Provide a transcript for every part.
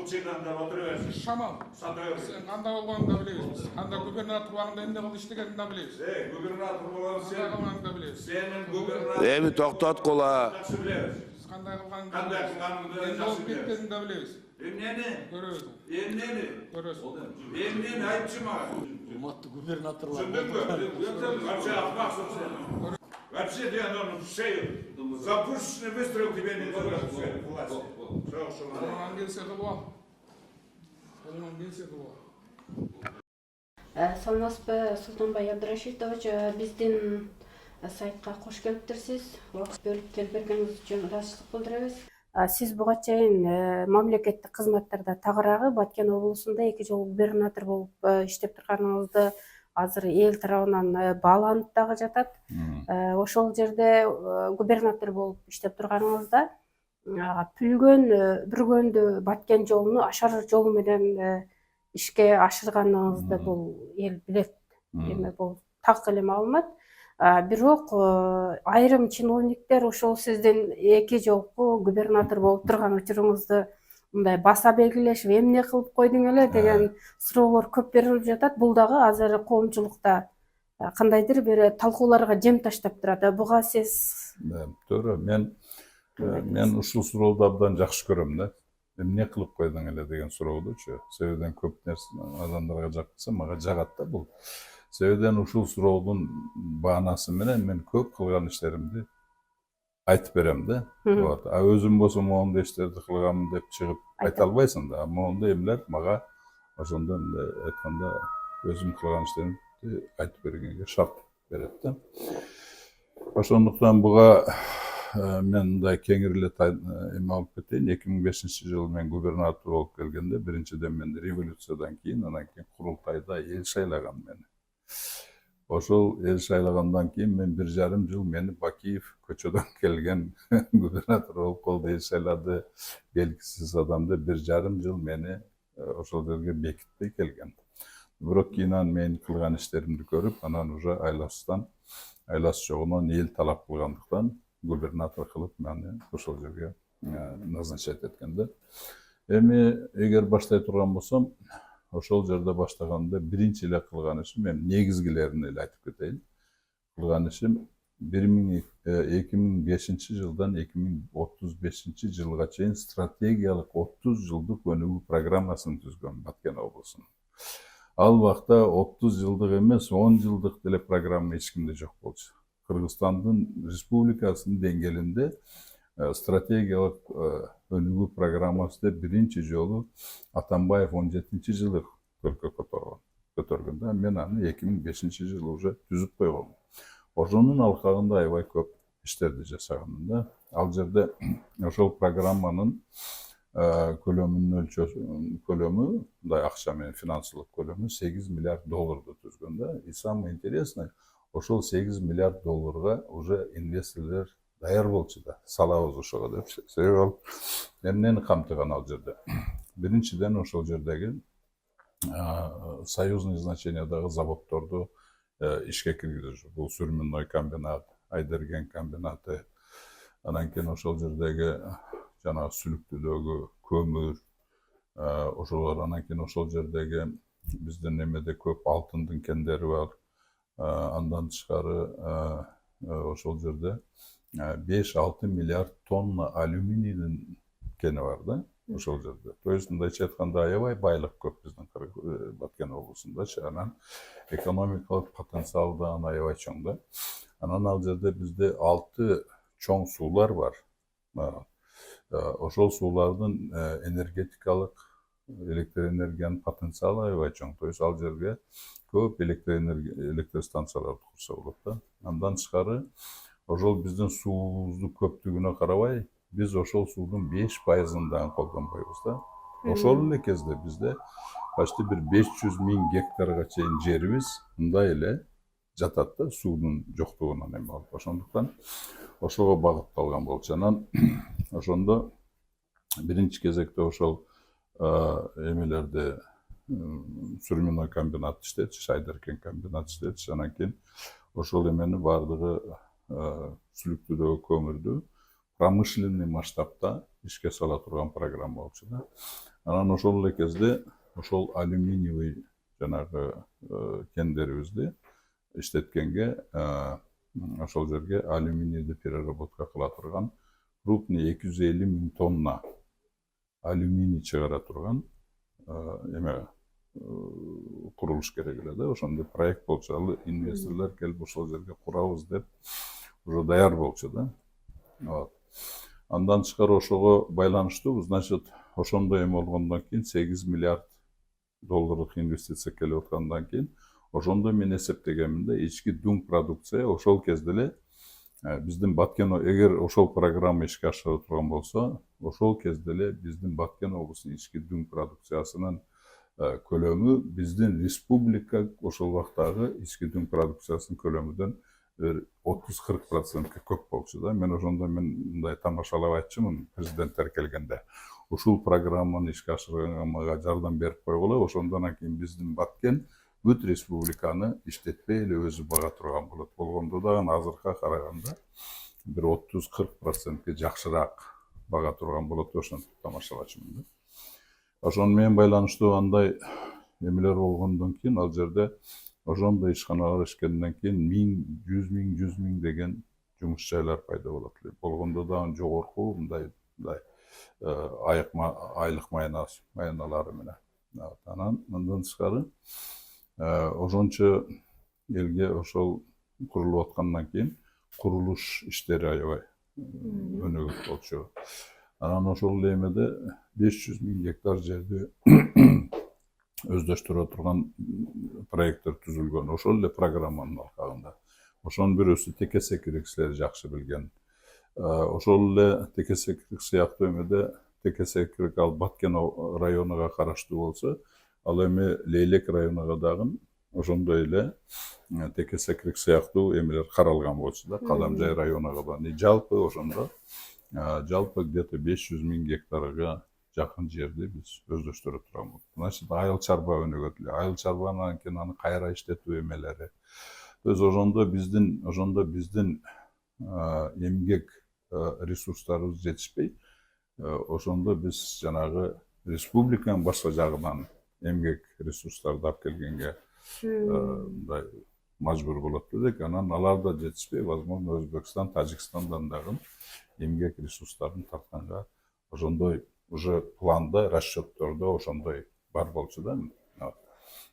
Кылчыдан да отурабыз. Шамал. Сатабыз. Sen kanda olganını da biliriz. Kanda gubernatör bağında ende kıl işlegenini de biliriz. Губернатор болған Kanda сен. kılganını da biliriz. Senin gubernatör. Эми токтот кула. Жақсы білеміз. Siz kanda kılganını da Kanda biliriz. kılganını da Ende жақсы olup biliriz. bitkenini de biliriz. Emneni? Görüyoruz. Emneni? Görüyoruz. Emneni ayıpçı mı? Hurmatlı gubernatörler. Sürdün mü? Вообще ахмақсың сен. Вообще ты оно в шею. Запущенный выстрел тебе не дадут в шею власти. Kolundan gelse kılva. Kolundan gelse kılva. Саламатсызбы, Султанбай Абдрашитович, биздин сайтка кош келиптирсиз. Убакыт бөлүп келип бергениңиз үчүн ыраазычылык билдиребиз. Сиз буга чейин мамлекеттик кызматтарда тагыраагы Баткен облусунда 2 жыл губернатор болуп иштеп турганыңызды азыр эл тарабынан бааланып дагы жатат. Ошол жерде губернатор болуп иштеп турганыңызда бүргөндө Баткен жолуну Ашар жолу менен ишке ашырганыңызды бул эл билет. Эми бул так эле маалымат. Бирок айрым чиновниктер ошол сиздин 2 жолку губернатор болуп турган учуруңузду мындай баса белгилешип эмне кылып койдуң эле деген суроолор көп берилип жатат. Бул дагы азыр коомчулукта кандайдыр бир талкууларга жем таштап турат. Буга сиз Туура, мен ушул суроолду абдан жакшы көрөм да. Эмне кылып койдуң эле деген суроолдучу. Себебинен көп нерсе адамдарга жакса, мага жагат да бул. Себебинен ушул суроодун баанасы менен мен көп кылган иштеримди айтып берем да. Өзүм болсо моундай иштерди кылганмын деп чыгып айта албайсың да. Моундай эмелер мага ошондо айтканда өзүм кылган иштеримди айтып бергенге шарт берет да. Ошондуктан буга мен мындай кеңири эме алып кетейин. 2005-жылы мен губернатор болуп келгенде, биринчиден мен революциядан кийин, анан кийин курултайда эл шайлаган мени. Ошол эл шайлагандан кийин мен 1,5 жыл мени Бакиев көчөдөн келген губернатор болуп калды, эл шайлады, белгисиз адамды 1,5 жыл мени ошол жерге бекитпей келген. Бирок кийин мен кылган иштеримди көрүп, анан уже айласы жогунан эл талап кылгандыктан губернатор кылып мени ошол жерге назначать эткенде. Эми эгер баштай турган болсом, ошол жерде баштаганда биринчи эле кылган ишим, мен негизгилерин эле айтып кетейин. Кылган ишим 2005-жылдан 2035-жылга чейин стратегиялык 30 жылдык өнүгүү программасын түзгөн Баткен облусунун. Ал убакта 30 жылдык эмес, 10 жылдык деле программа эч кимде жок болчу. Кыргызстандын республикасынын деңгээлинде стратегиялык өнүгүү программасы деп биринчи жолу Атамбаев 17-жылы көркө көтөргөн да. Мен аны 2005-жылы уже түзүп койгом. Ошонун алкагында аябай көп иштерди жасаганмын да. Ал жерде ошол программанын көлөмү, мындай акча менен финансылык көлөмү $8 миллиард түзгөн да. И самое интересное, ошол $8 миллиард уже инвесторлор даяр болчу да, салабыз ошого деп. Себеби ал эмнени камтыган ал жерде? Биринчиден ошол жердеги союзный значениядагы заводдорду ишке киргизүү. Бул Сүрмөнөй комбинат, Айдерген комбинаты, анан кийин ошол жердеги жана Сүлүктүдөгү көмүр, ошолор, анан кийин ошол жердеги биздин эмеде көп алтындын кендери бар. Андан тышкары ошол жерде 5-6 миллиард тонна алюминийдин кени бар да, ошол жерде. То есть мындайча айтканда аябай байлык көп биздин Баткен облусунда, анан экономикалык потенциал да аябай чоң да. Анан ал жерде бизде 6 чоң суулар бар. Ошол суулардын энергетикалык электр энергиянын потенциалы аябай чоң. То есть ал жерге көп электр станцияларды курса болот да. Андан тышкары ошол биздин суубуздун көптүгүнө карабай, биз ошол суудун 5%-ын дагы колдонбойбуз да. Ошол эле кезде бизде почти бир 500 000 гектарга чейин жерибиз мындай эле жатат да, суудун жоктугунан эме болуп. Ошондуктан ошого багытталган болчу. Анан ошондо биринчи кезекте ошол эмелерде Сүрмөнөй комбинат иштетчи, Шайдеркен комбинат иштетчи, анан кийин ошол эмени баардыгы Сүлүктүдөгү көмүрдү промышленный масштабта ишке сала турган программа болчу да. Анан ошол эле кезде ошол алюминиевый жанагы кендерибизди иштеткенге ошол жерге алюминийди переработка кыла турган крупный 250 000 тонна алюминий чыгара турган эме курулуш керек эле да. Ошондой проект болчу. Ал инвесторлор келип ошол жерге курабыз деп уже даяр болчу да. Вот. Андан тышкары ошого байланыштуу, значит, ошондой эме болгондон кийин 8 миллиард долларлык инвестиция келип аткандан кийин ошондо мен эсептегенмин да, ички дүң продукция ошол кезде эле биздин Баткен, эгер ошол программа ишке ашыра турган болсо, ошол кезде эле биздин Баткен облусунун ички дүң продукциясынын көлөмү биздин республика ошол убактагы ички дүң продукциясынын көлөмүдөн 30-40% көп болчу да. Мен ошондо мындай тамашалап айтчумун президенттер келгенде. Ушул программаны ишке ашырганга мага жардам берип койгула, ошондон кийин биздин Баткен бүт республиканы иштетпей эле өзү бага турган болот. Болгондо дагы азыркыга караганда бир 30-40%ке жакшыраак бага турган болот. Ошентип тамашалачумун да. Ошону менен байланыштуу андай эмелер болгондон кийин ал жерде ошондой ишканалар ишкенден кийин 100 000 деген жумуш жайлар пайда болот эле. Болгондо дагы жогорку мындай айлык маяналары менен. Анан мындан тышкары ошончо элге ошол курулуп аткандан кийин курулуш иштери аябай өнүгүп болчу. Анан ошол эле эмеде 500 000 гектар жерди өздөштүрө турган проекттер түзүлгөн. Ошол эле программанын алкагында. Ошонун бирөөсү теке-секирик силер жакшы билген. Ошол эле теке-секирик сыяктуу эмеде теке-секирик ал Баткен районуга караштуу болсо, ал эми Лейлек районуга дагы ошондой эле теке-секирик сыяктуу эмелер каралган болчу да. Кадамжай районуга да. Жалпы ошондо жалпы где-то 500 000 гектарга жакын жерди биз өздөштүрө турабыз. Значит, айыл чарба өнүгөт эле. Айыл чарбанан кийин аны кайра иштетүү эмелери. Ошондо биздин эмгек ресурстарыбыз жетишпей, ошондо биз жанагы республиканын башка жагынан эмгек ресурстарды алып келгенге мындай мажбур болот дедик. Анан алар да жетишпей, возможно, Өзбекстан, Тажикстандан дагы эмгек ресурстарын тартканга ошондой уже планда, расчеттордо ошондой бар болчу да.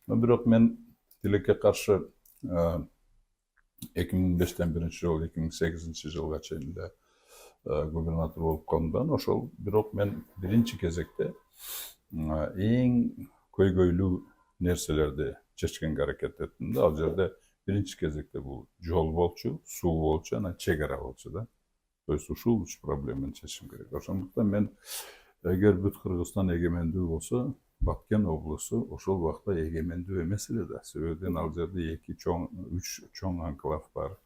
Но бирок мен тилекке каршы 2005-тен биринчи жолу 2008-жылга чейин эле губернатор болуп калгандан ошол бирок мен биринчи кезекте эң көйгөйлүү нерселерди чечкенге аракет эттим да. Ал жерде биринчи кезекте бул жол болчу, суу болчу, анан чек ара болчу да. То есть ушул үч проблеманы чечишим керек. Ошондуктан мен эгер бүт Кыргызстан эгемендүү болсо, Баткен облусу ошол убакта эгемендүү эмес эле да. Себебинен ал жерде 3 чоң анклав бар.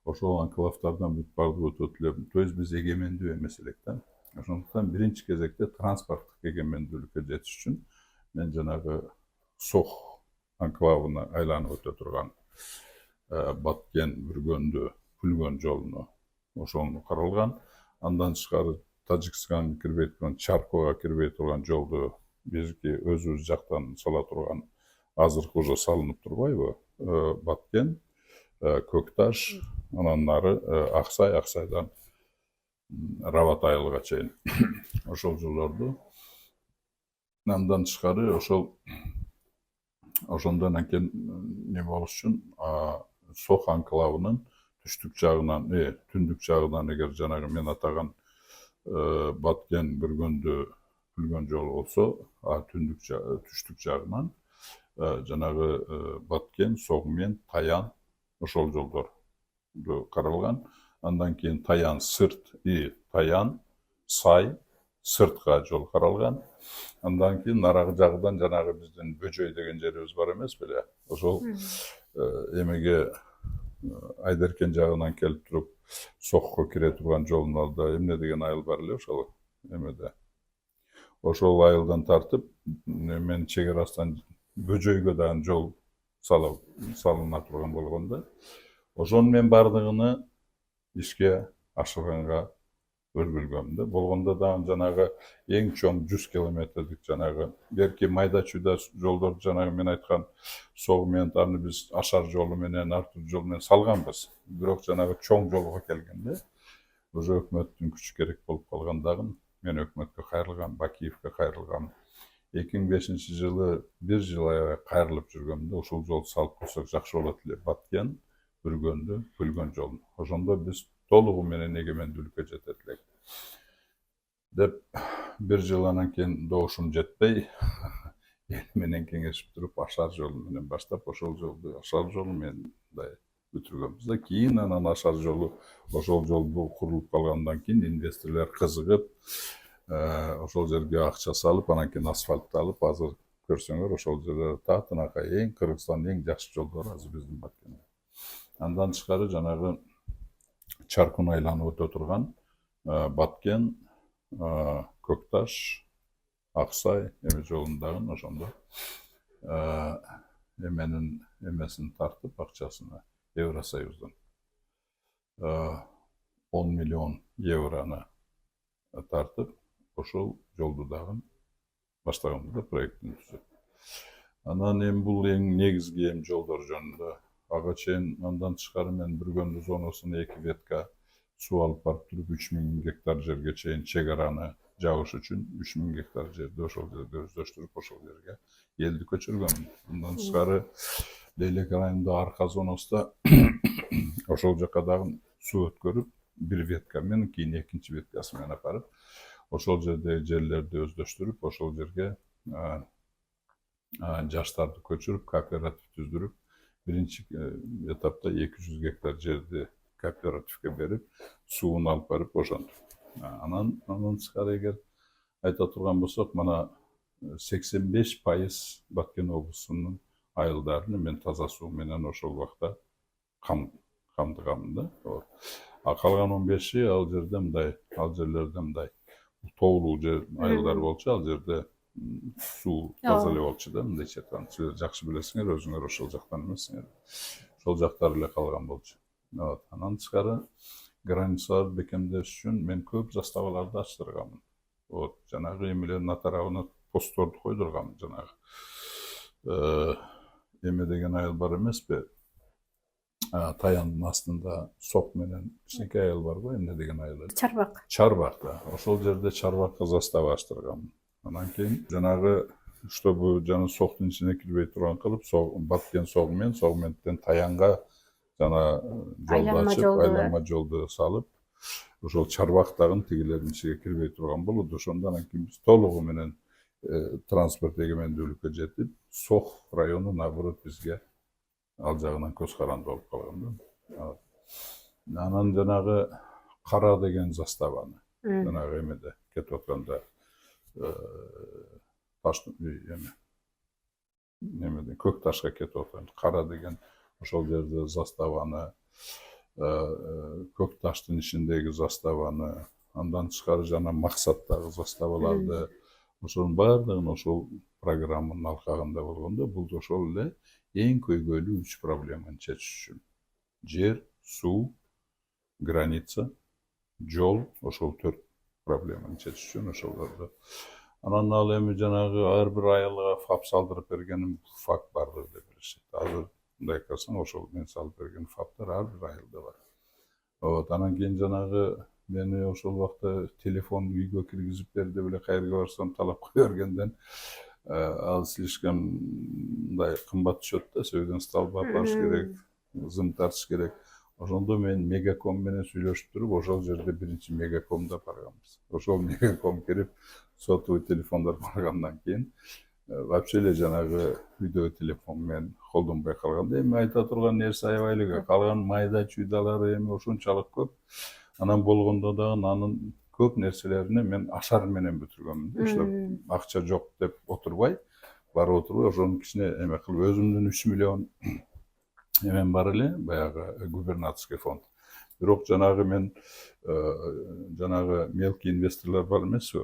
Ошол анклавдардан бүт баардыгы өтөт эле. То есть биз эгемендүү эмес элек да. Ошондуктан биринчи кезекте транспорттук эгемендүүлүккө жетиш үчүн мен жанагы Сох анклавына айланып өтө турган Баткен, Бүргөндү, Күлгөн жолуну ошону каралган. Андан тышкары Тажикстанга кирбей турган, Чаркога кирбей турган жолду бизги өзүбүз жактан сала турган, азыркы уже салынып турбайбы? Баткен, Көкташ, анан нары Аксай, Аксайдан Рават айылга чейин ошол жолдорду. Андан тышкары ошондон анткени не болуш үчүн Сох анклавынын түштүк жагынан, түндүк жагынан эгер жанагы мен атаган Баткен, Бүргөндү, Күлгөн жолу болсо, түштүк жагынан жанагы Баткен, Сог менен Таян ошол жолдорду каралган. Андан кийин Таян, Сырт, Таян, Сай, Сыртка жол каралган. Андан кийин нарагы жагынан жанагы биздин Бөжөй деген жерибиз бар эмес беле? Ошол эмеге Айдеркен жагынан келип туруп Сокко кире турган жолдун алдыда эмне деген айыл бар эле ошол эмеде. Ошол айылдан тартып мен чек арасынан Бөжөйгө дагы жол салына турган болгондо ошонун мен бардыгыны ишке ашырганга өргүлгөмдө. Болгондо дагы жанагы эң чоң 100 километрлик жанагы берки майда чүйда жолдорду жанагы мен айткан согмент аны биз ашар жолу менен ар түрдүү жол менен салганбыз. Бирок жанагы чоң жолго келгенде уже өкмөттүн күчү керек болуп калгандагы мен өкмөткө кайрылгам, Бакиевке кайрылгам. 2005 жылы бир жыл аябай кайрылып жүргөмдө ушул жолду салып койсок жакшы болот эле. Баткен, Бүргөндү, Пүлгөн жолун. Ошондо биз толугу менен эгемендүүлүккө жетет элек деп бир жыл анан кийин добушум жетпей эл менен кеңешип туруп ашар жолу менен баштап ошол жолду ашар жолу менен мындай бүтүргөнбүз да. Кийин анан ашар жолу ошол жол курулуп калгандан кийин инвесторлор кызыгып ошол жерге акча салып анан кийин асфальтталып азыр көрсөңөр ошол жерде татынакай эң Кыргызстандын эң жакшы жолдору азыр биздин Баткенде. Андан тышкары жанагы Чаркун айланып өтө турган Баткен, Көкташ, Аксай эме жолундагы ошондо эменин эмесин тартып акчасына Евросоюздан 10 миллион евроны тартып ошол жолду дагы баштаганбыз да проекттин түзүп. Анан эми бул эң негизги эми жолдор жөнүндө ага чейин андан тышкары мен Бүргөндү зоносуна 2 ветка суу алып барып туруп 3000 гектар жерге чейин чек араны жабыш үчүн 3000 гектар жерди ошол жерде өздөштүрүп ошол жерге элди көчүргөн. Андан тышкары Leylek районунда Арка зоносунда ошол жака дагы суу өткөрүп бир ветка менен кийин экинчи веткасы менен апарып ошол жердеги жерлерди өздөштүрүп ошол жерге жаштарды көчүрүп кооператив түздүрүп биринчи этапта 200 гектар жерди кооперативге берип суун алып барып ошентип. Анан тышкары эгер айта турган болсок мына 85% Баткен облусунун айылдарын мен таза суу менен ошол убакта камтыгам да. А калган 15-и ал жерлерде мындай тоолуу жер айылдар болчу, ал жерде суу таза эле болчу да, мындайча айтканда. Силер жакшы билесиңер, өзүңөр ошол жактан эмессиңер. Ошол жактар эле калган болчу. Анан тышкары границаларды бекемдеш үчүн мен көп заставаларды ачтырганмын. Жанагы эмелердин атарабына постторду койдурганмын, жанагы эме деген айыл бар эмеспи? Таяндын астында сок менен кичинекей айыл бар го, эмне деген айыл? Чарбак. Чарбак да. Ошол жерде Чарбакка застава ачтырганмын. Анан кийин жанагы чтобы жана соктун ичине кирбей турган кылып, Баткен согменттен Таянга жана жолду ачып, айланма жолду салып, ошол Чарбактагы тигилердин ичине кирбей турган болду. Ошондо анан кийин биз толугу менен транспорт эгемендүүлүккө жетип, Сох району наоборот бизге ал жагынан көз каранды болуп калган да. Анан жанагы Кара деген заставаны жанагы эмеде кетип атканда Көк ташка кетип атканда Кара деген ошол жерде заставаны, Көк таштын ичиндеги заставаны, андан тышкары жана максаттагы заставаларды ошонун баардыгын ошол программанын алкагында болгондо бул ошол эле эң көйгөйлүү 3 проблеманы чечиш үчүн. Жер, суу, граница, жол, ошол 4 проблеманы чечиш үчүн ошолорду. Анан ал эми жанагы ар бир айылга фап салдырып бергеним факт бардыр деп билишет. Азыр мындай карасаң ошол мен салып берген фаптар ар бир айылда бар. Анан кийин жанагы мени ошол убакта телефон үйгө киргизип бер деп эле кайерге барсам талап кое бергенден ал слишком мындай кымбат түшөт да, сөйдөн столба апарыш керек, зым тартыш керек. Ошондо мен Мегаком менен сүйлөшүп туруп, ошол жерде биринчи Мегакомду апарганбыз. Ошол Мегаком кирип, сотовый телефондор баргандан кийин вообще эле жанагы үйдөгү телефон менен колдонбой калганда эми айта турган нерсе аябай эле калган майда чүйдалары эми ошончалык көп. Анан болгондо дагы анын көп нерселерине мен ашар менен бүтүргөнмүн. Ошо акча жок деп отурбай, барып отурбай, ошону кичине эме кылып өзүмдүн 3 миллион эмен бар эле, баягы губернаторский фонд. Бирок жанагы мен жанагы мелкий инвесторлор бар эмеспи?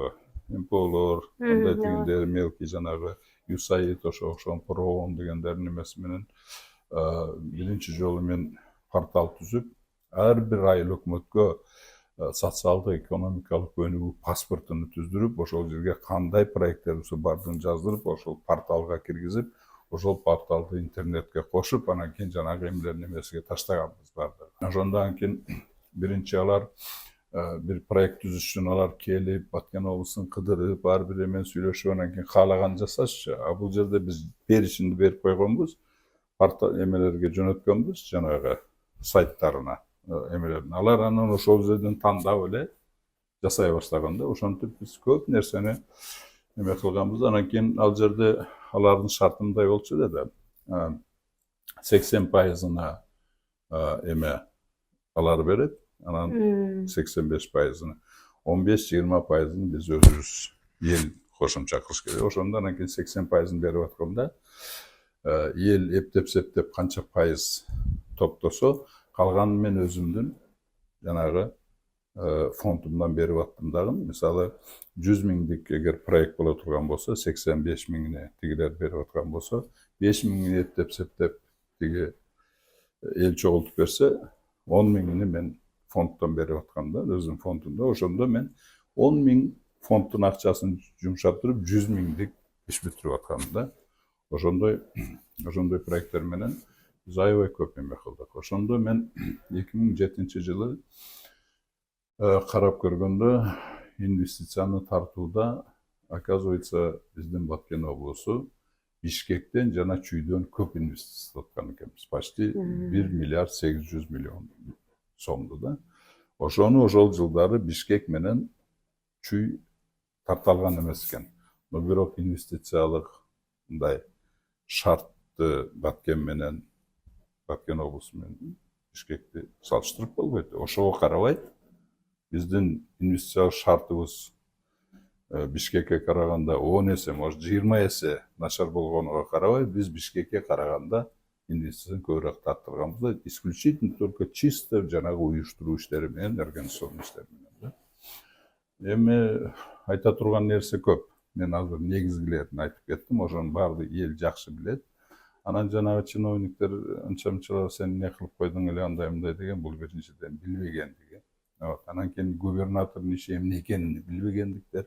МПОлор, мындай дегендер мелкий жанагы USAID ошон Проон дегендердин эмеси менен биринчи жолу мен портал түзүп, ар бир айыл өкмөткө социалдык экономикалык өнүгүү паспортун түздүрүп ошол жерге кандай проекттерибиз бардыгын жаздырып ошол порталга киргизип ошол порталды интернетке кошуп анан кийин жанагы эмелердин эмесиге таштаганбыз баардыгын. Ошондон кийин биринчи алар бир проект түзүш үчүн алар келип Баткен облусун кыдырып ар бир эмен сүйлөшүп анан кийин каалаганын жасашчу. А бул жерде биз беришинди берип койгонбуз, эмелерге жөнөткөнбүз жанагы сайттарына эмелерин. Алар анан ошол жерден тандап эле жасай баштаганда ошентип биз көп нерсени эме кылганбыз. Анан кийин ал жерде алардын шарты мындай болчу эле да. 80%-ына эме алар берет. Анан 85%-ны 15-20%-ны биз өзүбүз эл кошумча кылыш керек. Ошондон кийин 80%-ын берип атканда эл эптеп канча пайыз топтосо, калганын мен өзүмдүн жанагы фондумдан берип аттым дагы. Мисалы 100 миңдик эгер проект боло турган болсо, 85 миңини тигилер берип аткан болсо, 5 миңини эптеп тиги эл чогултуп берсе, 10 миңини мен фонддон берип аткам да, өзүмдүн фондумда. Ошондо мен 10 миң фонддун акчасын жумшап туруп 100 миңдик иш бүтүрүп аткам да. Ошондой проекттер менен биз аябай көп эме кылдык. Ошондо мен 2007-жылы карап көргөндө инвестицияны тартууда, оказывается, биздин Баткен облусу Бишкектен жана Чүйдөн көп инвестиция таткан экенбиз. Почти 1 миллиард 800 миллион сомду да. Ошону ошол жылдары Бишкек менен Чүй тарта алган эмес экен. Но бирок инвестициялык мындай шартты Баткен менен, Баткен облусу менен Бишкекти салыштырып болбойт. Ошого карабай биздин инвестициялык шартыбыз Бишкекке караганда 10 эсе, может 20 эсе начар болгонуга карабай, биз Бишкекке караганда инвестицияны көбүрөөк тарттырганбыз. Исключительно только чисто жанагы уюштуруу иштери менен, организационный иштер менен. Эми айта турган нерсе көп. Мен азыр негизгилерин айтып кеттим, ошонун баардыгы эл жакшы билет. Анан жанагы чиновниктер анча-мынчалар сен эмне кылып койдуң эле андай мындай деген, бул биринчиден билбегендиги. Анан кийин губернатордун иши эмне экенин билбегендиктер.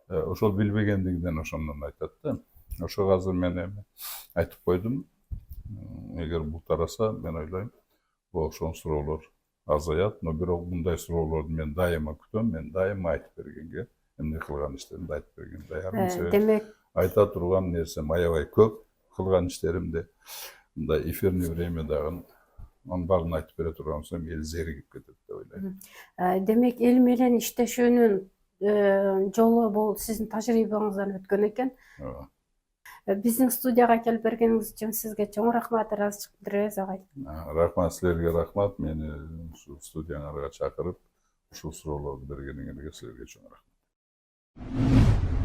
Ошол билбегендигинен ошондон айтат да. Ошого азыр мен эми айтып койдум. Эгер бул тараса, мен ойлойм, ошол суроолор азаят, но бирок мындай суроолорду мен дайыма күтөм, мен дайыма айтып бергенге, эмне кылган иштеримди айтып бергенге даярмын. Демек, айта турган нерсем аябай көп, кылган иштеримди мындай эфирный время дагы анын баарын айтып бере турган болсом, эл зеригип кетет деп ойлойм. демек эл менен иштешүүнүн жолу бул сиздин тажрыйбаңыздан өткөн экен. Биздин студияга келип бергениңиз үчүн сизге чоң рахмат, ыраазычылык билдиребиз агай. Рахмат, силерге рахмат. Мени ушу студияңарга чакырып, ушул суроолорду бергениңерге силерге чоң рахмат.